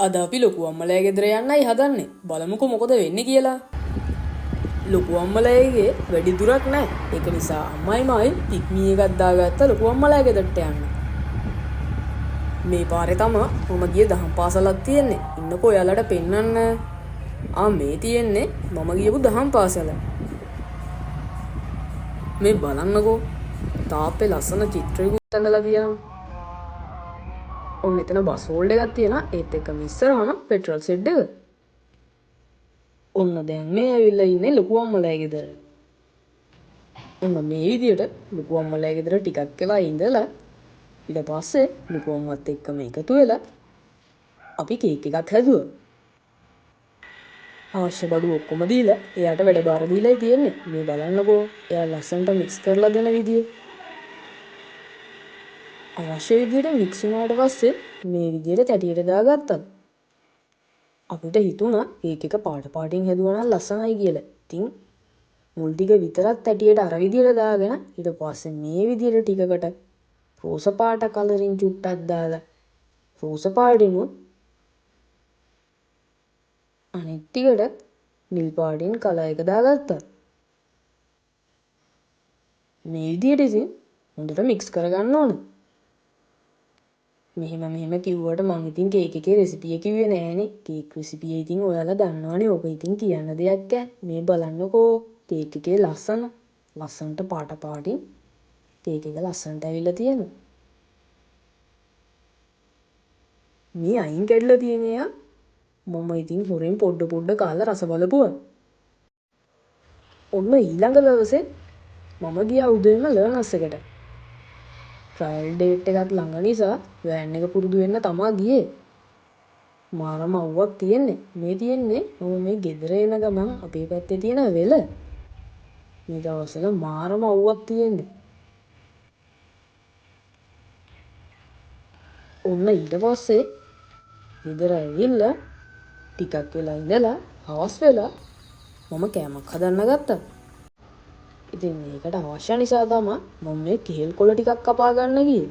අද අපි ලොකු අම්මලා ගෙදර යන්නයි හදන්නේ. බලමුකෝ මොකද වෙන්නේ කියලා. ලොකු අම්මලාගේ වැඩි දුරක් නැහැ. ඒක නිසා අම්මයි මායි පික්මී එකක් දාගත්ත ලොකු අම්මලා ගෙදරට යන්න. මේ පාරේ තමයි මම ගියේ දහම් පාසලක් තියෙන්නේ. ඉන්නකෝ ඔයාලට පෙන්නන්න. මේ තියෙන්නේ මම ගියපු දහම් පාසල. මේ බලන්නකෝ. තාප්පේ ලස්සන චිත්‍රයකුත් ඇඳලා තියෙනවා. ඔන්න එතන බස් හෝල්ඩ් එකක් තියෙනවා. ඒත් එක්කම ඉස්සරහම පෙට්‍රල් සෙට් එක. ඔන්න දැන් මේ ඇවිල්ලා ඉන්නේ ලොකු අම්මලා ගෙදර. ඔන්න මේ විදියට ලොකු අම්මලා ගෙදර ටිකක් වෙලා ඉඳලා ඊට පස්සේ ලොකු අම්මත් එක්කම එකතු වෙලා අපි කේක් එකක් හැදුවා. අවශ්‍ය බඩු ඔක්කොම දීලා එයාට වැඩ බාර දීලායි තියෙන්නේ. මේ බලන්නකෝ. එයා ලස්සනට මික්ස් කරලා දෙන විදිය. අවශ්‍ය විදියට මික්ස් වුණාට පස්සේ මේ විදියට තැටියට දාගත්තා. අපිට හිතුණා කේක් එක පාට පාටින් හැදුවා නම් ලස්සනයි කියලා. ඉතින් මුල් ටික විතරක් තැටියට අර විදියට දාගෙන ඊට පස්සේ මේ විදියට ටිකකට රෝස පාට කලරින් චුට්ටක් දාලා රෝස පාටිනුත් අනිත් ටිකට නිල් පාටින් කලර් එක දාගත්තා. මේ විදියට ඉතින් හොඳට මික්ස් කරගන්න ඕන. මෙහෙම කිව්වට මං ඉතින් කේක් එකේ රෙසිපි එක කිව්වේ නෑනේ. කේක් රෙසිපි එක ඉතින් ඔයාලා දන්නවනේ. ඔක ඉතින් කියන්න දෙයක් ඈ. මේ බලන්නකෝ කේක් එකේ ලස්සනට පාට පාටින් කේක් එක ලස්සනට ඇවිල්ලා තියෙනවා. මේ අයින් කැඩලා තියෙන එක මම ඉතින් හොරෙන් පොඩ කාලා රස බලපුවා. ඔන්න ඊළඟ දවසේ මම ගියා උදේම ලර්නර්ස් එකට. ට්‍රයල් ඩේට් එකක් ළඟ නිසා වෑන් එක පුරුදු වෙන්න තමා ගියේ. මාරම අවුවක් තියෙන්නේ. මේ තියෙන්නේ මම මේ ගෙදර එන ගමන් අපේ පැත්තේ තියෙන වෙල. මේ දවස්වල මාරම අවුවක් තියෙන්නේ. ඔන්න ඊට පස්සේ ගෙදර ඇවිල්ලා ටිකක් වෙලා ඉඳලා හවස් වෙලා මම කෑමක් හදන්න ගත්තා. ඉතින් මේකට අවශ්‍ය නිසා තමයි මම මේ කෙහෙල් කොළ ටිකක් කපා ගන්න ගියේ.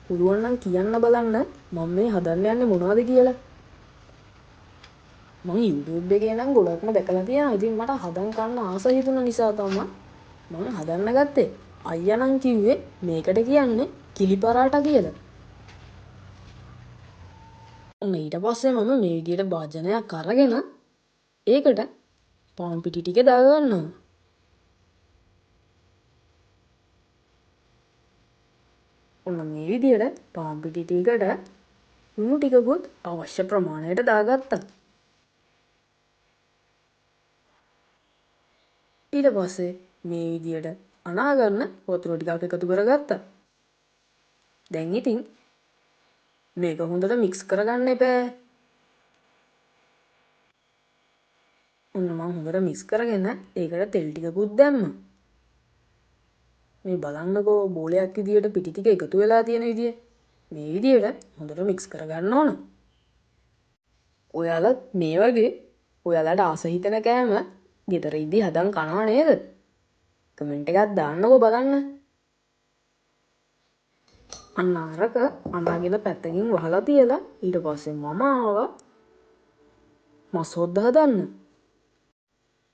පුළුවන් නම් කියන්න බලන්න මම මේ හදන්න යන්නේ මොනවද කියලා. මම YouTube එකේ නම් ගොඩක්ම දැකලා තියෙනවා. ඉතින් මට හදන් කන්න ආස හිතුන නිසා තමයි මම හදන්න ගත්තේ. අයියා නම් කිව්වේ මේකට කියන්නේ කිලි පරාටා කියලා. ඔන්න ඊට පස්සේ මම මේ විදියට භාජනයක් අරගෙන ඒකට පාන් පිටි ටික දාගන්නවා. ඔන්න මේ විදියට පාන් පිටි ටිකට ලුණු ටිකකුත් අවශ්‍ය ප්‍රමාණයට දාගත්තා. ඊට පස්සේ මේ විදියට අනාගන්න වතුර ටිකක් එකතු කරගත්තා. දැන් ඉතින් මේක හොඳට මික්ස් කරගන්න එපා. ඔන්න මම හොඳට මික්ස් කරගෙන ඒකට තෙල් ටිකකුත් දැම්මා. මේ බලන්නකෝ බෝලයක් විදියට පිටි ටික එකතු වෙලා තියෙන විදිය. මේ විදියට හොඳට මික්ස් කරගන්න ඕන. ඔයාලත් මේ වගේ ඔයාලට ආස හිතෙන කෑම ගෙදර ඉදි හදන් කනවා නේද? කමෙන්ට් එකක් දාන්නකෝ බලන්න. අන්න අරක අනාගෙන පැත්තකින් වහලා තියලා ඊට පස්සේ මම ආවා මස් හොද්ද හදන්න.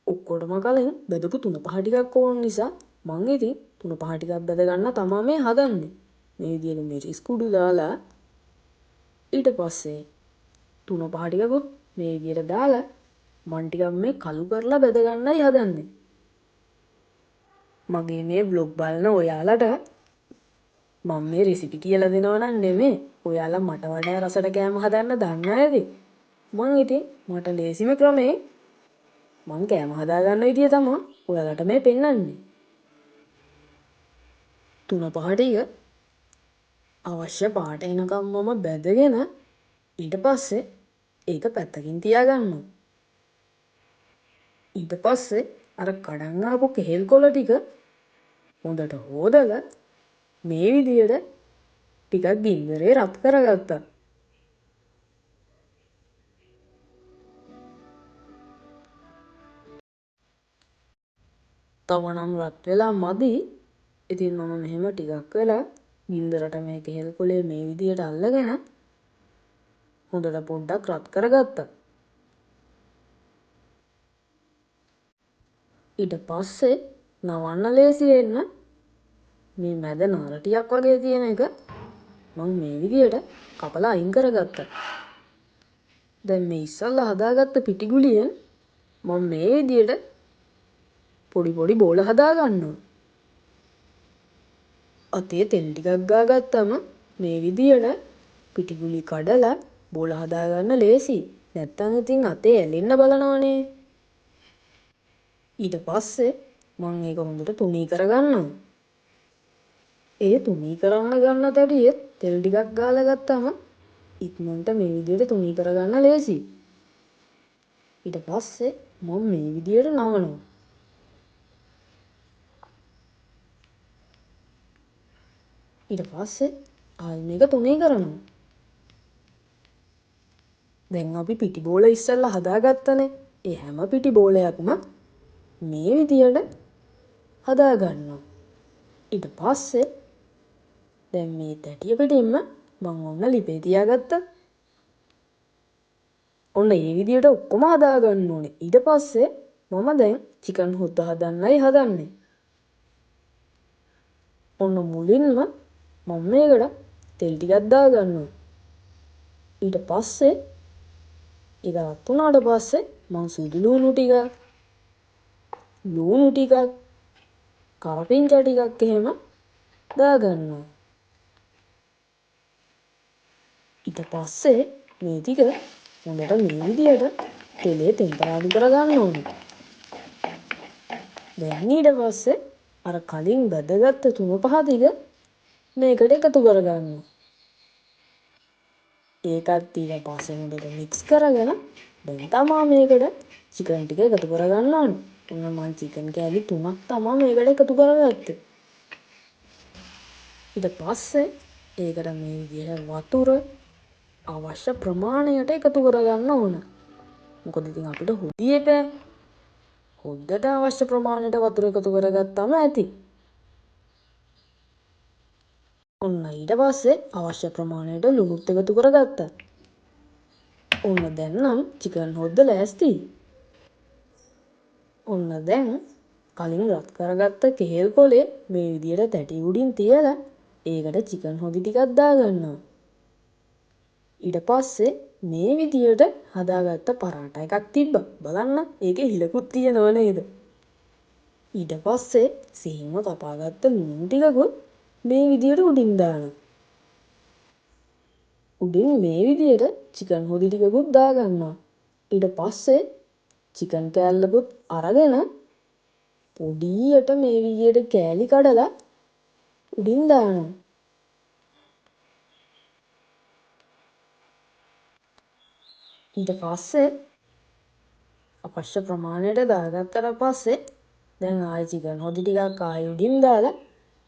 ඔක්කොටම කලින් බෙදපු තුන පහ ටිකක් ඕන නිසා මං ඉතින් තුන පහ ටිකක් බෙද ගන්න තමයි මේ හදන්නේ. මේ විදියට මිරිස් කුඩු දාලා ඊට පස්සේ තුන පහ ටිකකුත් මේ විදියට දාලා මං ටිකක් මේ කළු කරලා බෙද ගන්නයි හදන්නේ. මගේ මේ බ්ලොග් බලන ඔයාලට මම මේ රෙසිපි කියලා දෙනවා නම් නෙමෙයි. ඔයාලා මට වඩා රසට කෑම හදන්න දන්න ඇති. මං ඉතින් මට ලේසිම ක්‍රමේ මං කෑම හදාගන්න විදිය තමයි ඔයාලට මේ පෙන්වන්නේ. තුන පහ ටික අවශ්‍ය පාට එනකම් මම බැදගෙන ඊට පස්සේ ඒක පැත්තකින් තියාගන්නවා. ඊට පස්සේ අර කඩන් ආපු කෙහෙල් කොළ ටික හොඳට හොදලා මේ විදියට ටිකක් ගින්දරේ රත් කරගත්තා. තව නම් රත් වෙලා මදි. ඉතින් මම මෙහෙම ටිකක් වෙලා ගින්දරට මේ කෙහෙල් කොලේ මේ විදියට අල්ලගෙන හොඳට පොඩ්ඩක් රත් කරගත්තා. ඊට පස්සේ නවන්න ලේසි වෙන්න මේ මැද නාර ටිකක් වගේ තියෙන එක මම මේ විදියට කපලා අයින් කරගත්තා. දැන් මේ ඉස්සල්ලා හදාගත්ත පිටිගුලියෙන් මම මේ විදියට පොඩි පොඩි බෝල හදා ගන්නවා. අතේ තෙල් ටිකක් ගාගත්තම මේ විදියට පිටිගුලි කඩලා බෝල හදා ගන්න ලේසි. නැත්තම් ඉතින් අතේ ඇලෙන්න බලනවනේ. ඊට පස්සේ මම ඒක හොඳට තුනී කරගන්නවා. ඒ තුනී කරන්න ගන්න තැටියෙත් තෙල් ටිකක් ගාලා ගත්තාම ඉක්මනට මේ විදියට තුනී කරගන්න ලේසි. ඊට පස්සේ මම මේ විදියට නවනවා. ඊට පස්සේ ආයෙ මේක තුනී කරනවා. දැන් අපි පිටි බෝල ඉස්සෙල්ලා හදාගත්තනේ. ඒ හැම පිටි බෝලයක්ම මේ විදියට හදා ගන්නවා. ඊට පස්සේ දැන් මේ තැටිය පිටින්ම මම ඔන්න ලිපේ තියාගත්තා. ඔන්න මේ විදියට ඔක්කොම හදා ගන්න ඕනේ. ඊට පස්සේ මම දැන් චිකන් හොද්ද හදන්නයි හදන්නේ. ඔන්න මුලින්ම මම මේකට තෙල් ටිකක් දා ගන්නවා. ඊට පස්සේ ඒක රත් වුණාට පස්සේ මම සුදු ලුණු ටික, ලුණු ටිකක්, කරපිංචා ටිකක් එහෙම දා ගන්නවා. ඊට පස්සේ මේ ටික හොඳට මේ විදියට තෙලේ ටෙම්පරාදු කරගන්න ඕනේ. දැන් ඊට පස්සේ අර කලින් බැදගත්ත තුන පහ ටික මේකට එකතු කරගන්නවා. ඒකත් ඊට පස්සේ හොඳට මික්ස් කරගෙන දැන් තමා මේකට චිකන් ටික එකතු කරගන්න ඕනේ. ඔන්න මම චිකන් කෑලි 3ක් තමා මේකට එකතු කරගත්තේ. ඊට පස්සේ ඒකට මේ විදියට වතුර අවශ්‍ය ප්‍රමාණයට එකතු කරගන්න ඕන. මොකද ඉතින් අපිට හොදියේ බෑ. හොද්දට අවශ්‍ය ප්‍රමාණයට වතුර එකතු කරගත්තාම ඇති. ඔන්න ඊට පස්සේ අවශ්‍ය ප්‍රමාණයට ලුණුත් එකතු කරගත්තා. ඔන්න දැන් නම් චිකන් හොද්ද ලෑස්තියි. ඔන්න දැන් කලින් රත් කරගත්ත කෙහෙල් කොලේ මේ විදියට තැටි උඩින් තියලා ඒකට චිකන් හොදි ටිකක් දාගන්නවා. ඊට පස්සේ මේ විදියට හදාගත්ත පරාටා එකක් තිබ්බා. බලන්න ඒකේ හිලකුත් තියෙනව නේද? ඊට පස්සේ සිහින්ම කපාගත්ත ලුණු ටිකකුත් මේ විදියට උඩින් දානවා. උඩින් මේ විදියට චිකන් හොදි ටිකකුත් දාගන්නවා. ඊට පස්සේ චිකන් කෑල්ලකුත් අරගෙන පොඩියට මේ විදියට කෑලි කඩලා උඩින් දානවා. ඊට පස්සේ අවශ්‍ය ප්‍රමාණයට දාගත්තට පස්සේ දැන් ආයෙ චිකන් හොදි ටිකක් ආයෙ උඩින් දාලා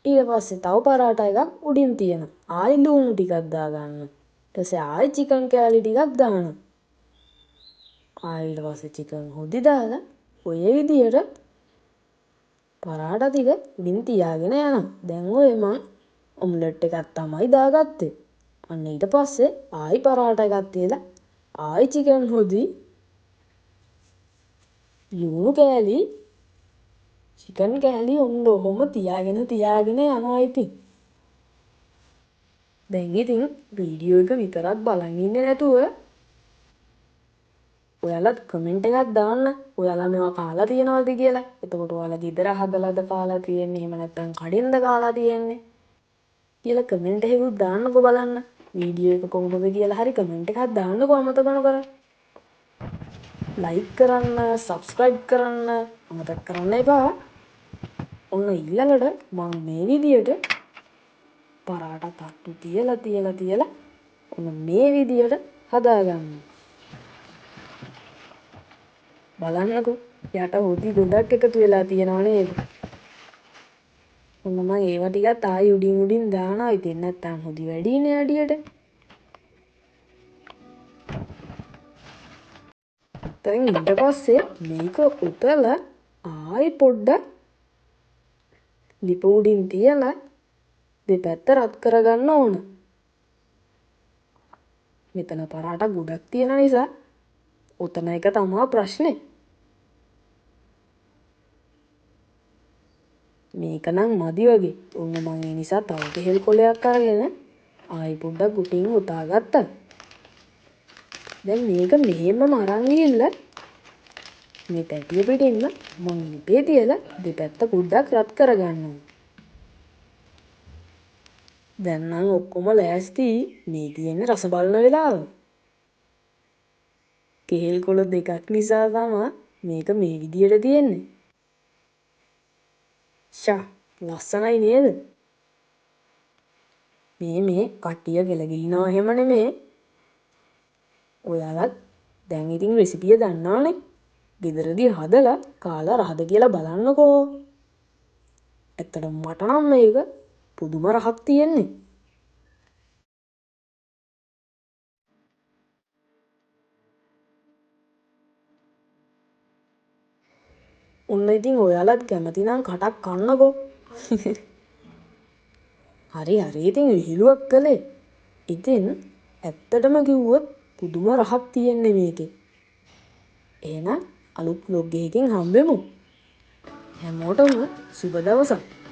ඊට පස්සේ තව පරාටා එකක් උඩින් තියෙනවා. ආයෙ ලුණු ටිකක් දාගන්නවා. ඊට පස්සේ ආයෙ චිකන් කෑලි ටිකක් දානවා. ආයෙ ඊට පස්සේ චිකන් හොදි දාලා ඔය විදියට පරාටා ටික උඩින් තියාගෙන යනවා. දැන් ඔය මම ඔම්ලට් එකක් තමයි දාගත්තේ. අන්න ඊට පස්සේ ආයෙ පරාටා එකක් තියලා ආයෙ චිකන් හොදි, ලුණු කෑලි, චිකන් කෑලි ඔන්න ඔහොම තියාගෙන යනවා ඉතින්. දැන් ඉතින් වීඩියෝ එක විතරක් බලන් ඉන්නේ නැතුව ඔයාලත් කමෙන්ට් එකක් දාන්න. ඔයාලා මේවා කාලා තියෙනවද කියලා. එතකොට ඔයාලා ගෙදර හදලාද කාලා තියෙන්නේ, එහෙම නැත්නම් කඩෙන්ද කාලා තියෙන්නේ කියලා කමෙන්ට් එකකුත් දාන්නකෝ බලන්න. වීඩියෝ එක කොහොමද කියලා හරි කමෙන්ට් එකක් දාන්නකෝ අමතක නොකර. ලයික් කරන්න, සබ්ස්ක්‍රයිබ් කරන්න අමතක කරන්න එපා. ඔන්න ඊළඟට මම මේ විදියට පරාටා තට්ටු තියලා ඔන්න මේ විදියට හදාගන්නවා. බලන්නකෝ යට හොදි ගොඩක් එකතු වෙලා තියෙනව නේද? ඔන්න මම ඒවා ටිකත් ආයෙ උඩින් දානවා. ඉතින් නැත්තම් හොදි වැඩිනේ අඩියට. දැන් ඊට පස්සේ මේක උතලා ආයෙ පොඩ්ඩක් ලිප උඩින් තියලා දෙපැත්ත රත් කරගන්න ඕන. මෙතන පරාට ගොඩක් තියෙන නිසා ඔතන එක තමා ප්‍රශ්නේ. මේක නම් මදි වගේ. ඔන්න මං ඒ නිසා තව කෙහෙල් කොලයක් අරගෙන ආයි පොඩ්ඩක් ගුටින් උතා ගත්තා. දැන් මේක මෙහෙමම අරන් ගිහිල්ලා මේ පැටිය පිටින්ම මං ලිපේ තියලා දෙපැත්ත පොඩ්ඩක් රත් කරගන්නවා. දැන් නම් ඔක්කොම ලෑස්ති. මේ තියෙන්නේ රස බලන වෙලාව. කෙහෙල් කොළ දෙකක් නිසා තමයි මේක මේ විදියට තියෙන්නේ. ෂා ලස්සනයි නේද? මේ කට්ටිය කෙලගිලිනවා එහෙම නෙමේ. ඔයාලත් දැන් ඉතින් රෙසිපිය දන්නවනේ. ගෙදරදී හදලා කාලා රහද කියලා බලන්නකෝ. ඇත්තටම මට නම් මේක පුදුම රහක් තියෙන්නේ. ඔන්න ඉතින් ඔයාලත් කැමති නම් කටක් කන්නකෝ. හරි ඉතින් විහිළුවක් කළේ. ඉතින් ඇත්තටම කිව්වොත් පුදුම රහක් තියෙන්නේ මේකේ. එහෙනම් අලුත් vlog එකකින් හම්බෙමු. හැමෝටම සුබ දවසක්.